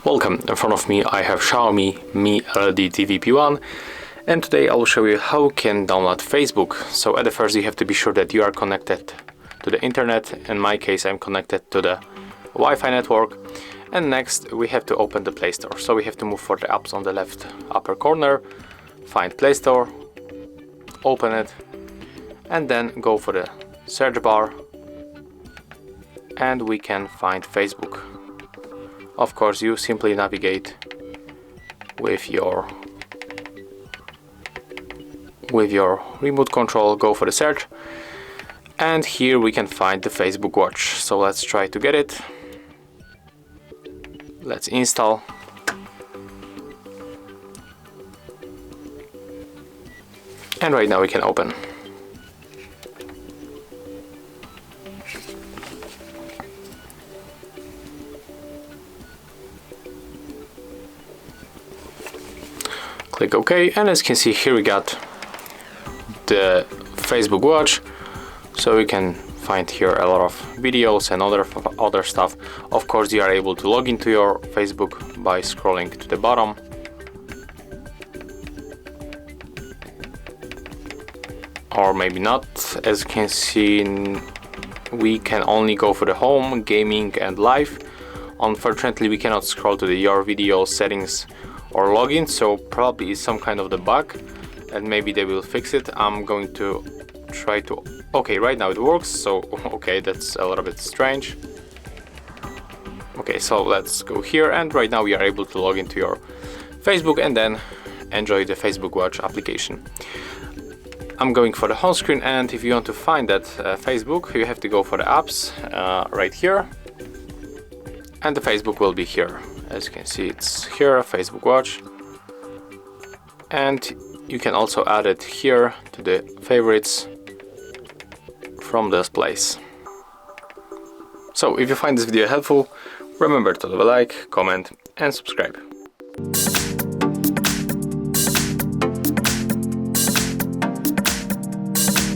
Welcome, in front of me I have Xiaomi Mi LED TV P1, and today I will show you how you can download Facebook. So at the first you have to be sure that you are connected to the internet. In my case I'm connected to the Wi-Fi network, and next we have to open the Play Store. So we have to move for the apps on the left upper corner, find Play Store, open it, and then go for the search bar and we can find Facebook. Of course, you simply navigate with your remote control, go for the search, and here we can find the Facebook Watch. So let's try to get it. Let's install. And right now we can open. Click OK, and as you can see here we got the Facebook Watch. So you can find here a lot of videos and other stuff. Of course you are able to log into your Facebook by scrolling to the bottom. Or maybe not. As you can see, we can only go for the home, gaming and live. Unfortunately we cannot scroll to the your video settings or login, so probably it's some kind of the bug and maybe they will fix it. I'm going to try to... Okay, right now it works, so okay, that's a little bit strange. Okay, so let's go here, and right now we are able to log into your Facebook and then enjoy the Facebook Watch application. I'm going for the home screen, and if you want to find that Facebook, you have to go for the apps right here, and the Facebook will be here. As you can see, it's here, Facebook Watch, and you can also add it here to the favorites from this place. So if you find this video helpful, remember to leave a like, comment and subscribe.